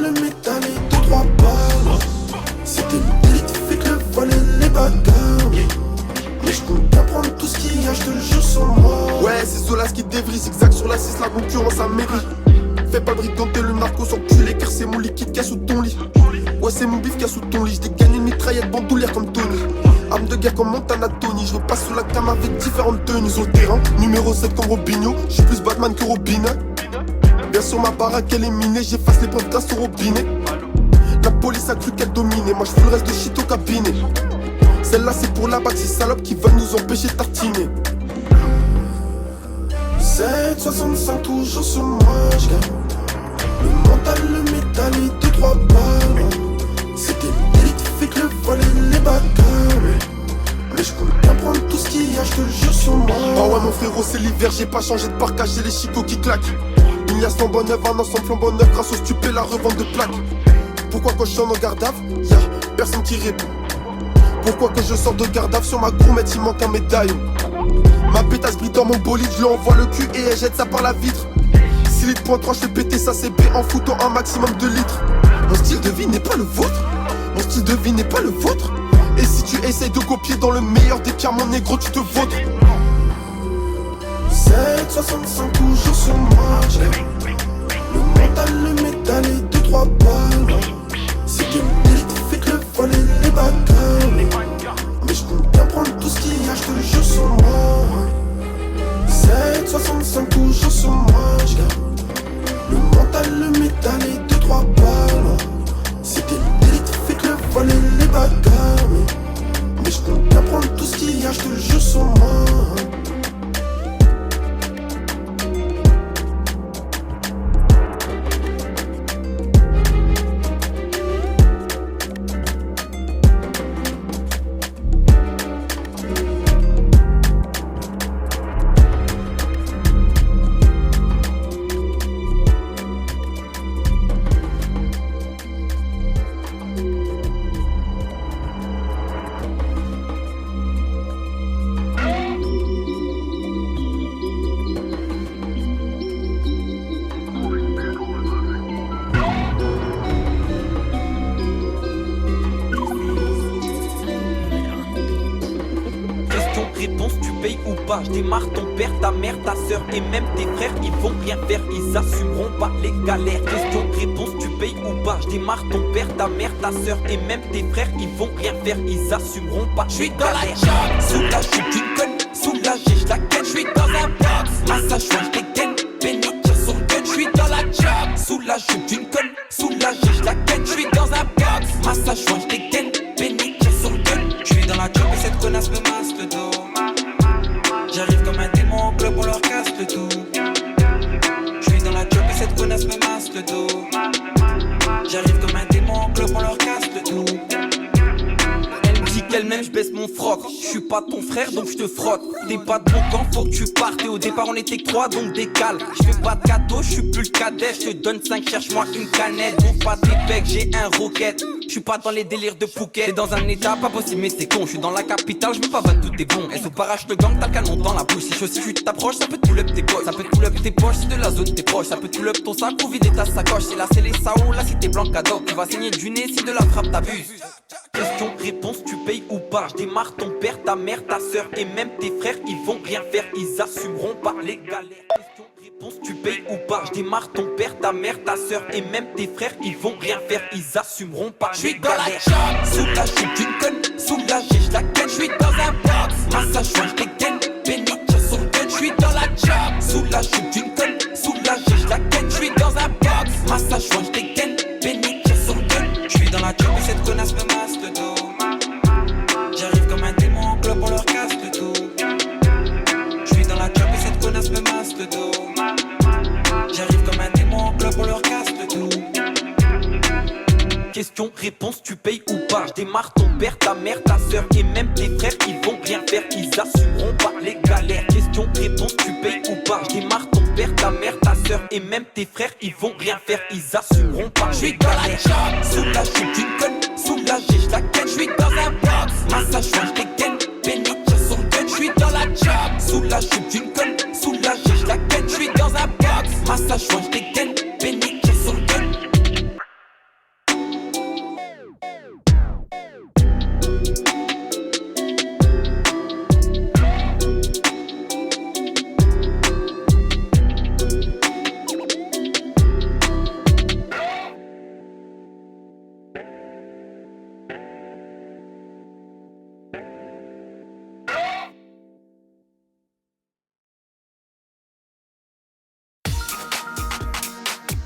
le métal et 2-3 balles. C'était une élite, fait que le vol et les bagarres. Mais je compte bien prendre tout ce qu'il y a, je te le jure sur moi. Ouais, c'est Solas qui dévrie, zigzag sur la 6, la concurrence a mairie. Fais pas briganter le narco sans enculé, car c'est mon liquide qu'il y a sous ton lit. Ouais, c'est mon bif qu'il y a sous ton lit, j'dégagne une mitraillette bandoulière comme Tony. Arme de guerre comme Montana Tony, je repasse sous la cam avec différentes tenues. Sur le terrain, numéro 7 comme Robinho, j'suis plus Batman que Robin. Bien sûr ma baraque elle est minée, j'efface les preuves grâce au robinet. La police a cru qu'elle dominait, moi j'fous le reste de shit au cabinet. Celle-là c'est pour la bague, ces salopes qui veulent nous empêcher de tartiner. 7,65 toujours sur moi, j'garde le mental, le métal et 2-3 balles. C'était l'élite, fait que le vol et les bagarres. Mais je compte bien prendre tout ce qu'il y a, je te le jure sur moi. Oh ouais mon frérot c'est l'hiver, j'ai pas changé de parcage, j'ai les chicots qui claquent. Il y a 100 bonnes neuf, un ensemble flambant neuf grâce au stupé, la revente de plaques. Pourquoi quand je suis en garde à vue, y'a personne qui répond. Pourquoi que je sors de garde à vue, sur ma gourmette il manque un médaillon. Ma pétasse brille dans mon bolide, je lui envoie le cul et elle jette ça par la vitre. 6 litres point 3, je fais péter sa CB en foutant un maximum de litres. Mon style de vie n'est pas le vôtre, mon style de vie n'est pas le vôtre. Et si tu essayes de copier dans le meilleur des cas, mon négro tu te vautres. 7,65 toujours sur moi, le mental, le métal et 2-3 balles. C'est que l'élite fait que le vol et les bagarres. Mais je compte bien prendre tout ce qu'il y a, je te le jure sur moi. 7,65 toujours sur moi, le mental, le métal et 2-3 balles. C'est que l'élite fait que le vol et les bagarres. Mais je compte bien prendre tout ce qu'il y a, je te le jure sur moi. Je démarre ton père, ta mère, ta soeur et même tes frères, ils vont rien faire, ils assumeront pas les galères. Question, réponse, tu payes ou pas? Je démarre ton père, ta mère, ta soeur et même tes frères, ils vont rien faire, ils assumeront pas. J'suis dans la job, soulagé d'une conne, soulagé, j'la ken, j'suis dans un box, massage, j'dégaine, pénètre sur le gun, j'suis dans la job, soulagé d'une conne, soulagé, j'la ken, j'suis dans un box, massage, j'dégaine, pénètre sur le gun, j'suis dans la job et cette connasse me masse le dos. J'arrive comme un démon au club, on leur casse le tout. J'suis dans la job et cette connasse me masse le dos. J'arrive comme un démon au club, on leur casse le tout. Elle me dit qu'elle-même, j'baisse mon froc. J'suis pas ton frère donc j'te frotte. T'es pas de bon camp, faut que tu partes. Et au départ on était que 3 donc décale. J'fais pas de cadeau, j'suis plus le cadet. J'te donne 5, cherche-moi une canette. Bon pas tes becs, j'ai un roquette. J'suis pas dans les délires de Phuket. T'es dans un état pas possible mais c'est con. J'suis dans la capitale, j'me pas tout est bon. Elle se parage le gang, t'as le canon dans la bouche. Si je si tu t'approches, ça peut tout up tes poches. Ça peut tout up tes poches, si de la zone t'es proche. Ça peut tout up ton sac ou vider ta sacoche. C'est là c'est les sao, là si t'es blanc cadeau. Tu vas saigner du nez si de la frappe t'abuses. Question, réponse, tu payes ou pas? Je démarre ton père, ta mère, ta soeur et même tes frères, ils vont rien faire, ils assumeront pas les galères. Question, réponse, tu payes ou pas? Je démarre ton père, ta mère, ta soeur et même tes frères, ils vont rien faire, ils assumeront pas. J'suis dans la job, soulagé d'une conne, soulagé, j'la ken, j'suis dans un box, massage, j'dégaine, pénètre sur le gun, j'suis dans la job, soulagé d'une conne, soulagé, j'la ken, j'suis dans un box, massage, j'dégaine, pénètre sur le gun, j'suis dans la job et cette connasse me masse le dos. J'arrive comme un démon au club, on leur casse le tout. J'suis dans la job et cette connasse me masse le dos. J'arrive comme un démon au club, on leur casse le tout. Question, réponse, tu payes ou pas? Je démarre ton père, ta mère, ta soeur et même tes frères, ils vont rien faire, ils assumeront pas les galères. Question, réponse, tu payes ou pas? Je démarre ton père, ta mère, ta soeur et même tes frères, ils vont rien faire, ils assumeront pas. J'suis dans la job, soulagé d'une conne, soulagé, j'la ken, j'suis dans un box, massage, j'dégaine, pénètre sur le gun, j'suis dans la job, soulagé d'une conne, soulagé, j'la ken, j'suis dans un box, massage, j'dégaine, pénètre sur le gun.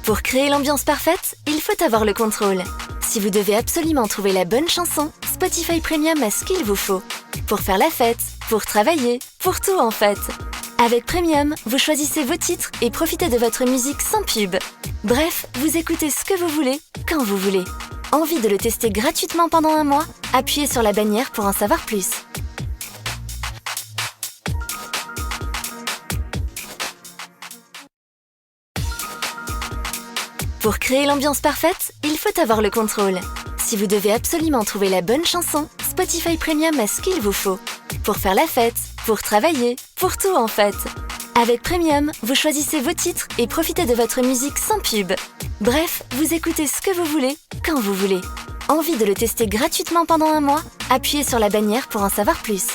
Pour créer l'ambiance parfaite, il faut avoir le contrôle. Si vous devez absolument trouver la bonne chanson, Spotify Premium a ce qu'il vous faut. Pour faire la fête, pour travailler, pour tout en fait. Avec Premium, vous choisissez vos titres et profitez de votre musique sans pub. Bref, vous écoutez ce que vous voulez, quand vous voulez. Envie de le tester gratuitement pendant un mois? Appuyez sur la bannière pour en savoir plus. Pour créer l'ambiance parfaite, il faut avoir le contrôle. Si vous devez absolument trouver la bonne chanson, Spotify Premium a ce qu'il vous faut. Pour faire la fête, pour travailler, pour tout en fait. Avec Premium, vous choisissez vos titres et profitez de votre musique sans pub. Bref, vous écoutez ce que vous voulez, quand vous voulez. Envie de le tester gratuitement pendant un mois? Appuyez sur la bannière pour en savoir plus.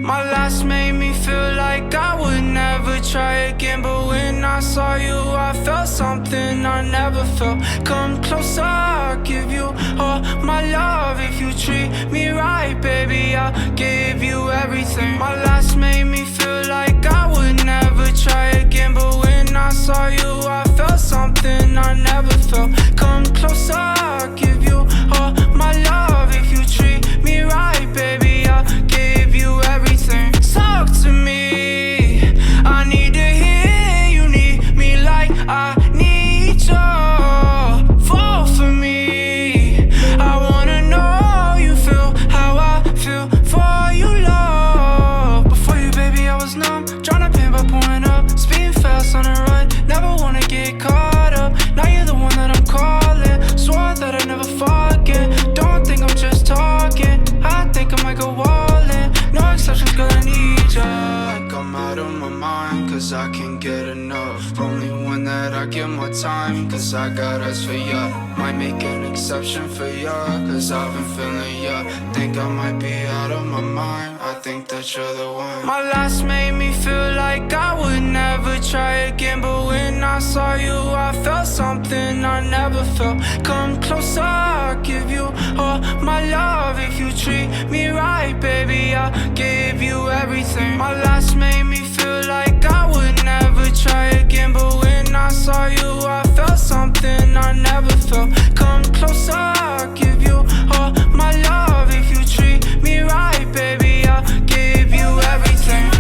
My last made me feel like I would never try again, but when I saw you, I felt something I never felt. Come closer, I'll give you all my love. If you treat me right, baby, I'll give you everything. My last made me feel like I would never try again, but when I saw you, I felt something I never felt. Come closer, I'll give you all my love. If you treat me right, baby, I'll give you everything. Talk to me, I need to hear you need me like I need you. Fall for me, I wanna know you feel how I feel for you, love. Before you, baby, I was numb, tryna pin by pouring up, speeding fast on the run, never wanna get caught up. Now you're the one that I'm calling, swore that I'd never forget. Don't think I'm just talking, I think I might go all in. No exceptions, girl, I need ya. Like I'm out of my mind, cause I can't get enough. Only one that I give more time, cause I got eyes for ya. Might make an exception for ya, cause I've been feeling ya. Think I might be out of my mind, I think that you're the one. My last made me feel like I would never try again, but when I saw you, I felt something I never felt. Come closer, I'll give you all my love. If you treat me right, baby, I'll give you everything. My last made me feel like I would never try again, but when I saw you, I felt something I never felt. Come closer, I'll give you all my love. If you treat me right, baby, I'll give you everything.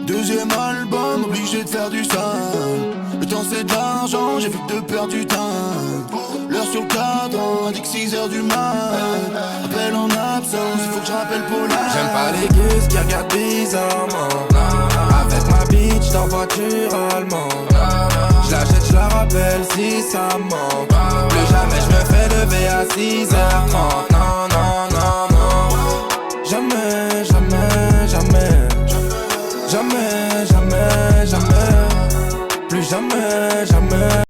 Deuxième album, obligé de faire du sale. Le temps c'est de l'argent, j'évite de perdre du temps. L'heure sur le cadran, indique 6h du mat. Appel en absence, il faut que je rappelle Paula. J'aime pas les gus qui regardent bizarrement. Avec ma bitch dans voiture allemande. J'l'achète, j'la rappelle si ça manque. Plus jamais j'me fais lever à 6h30. Non,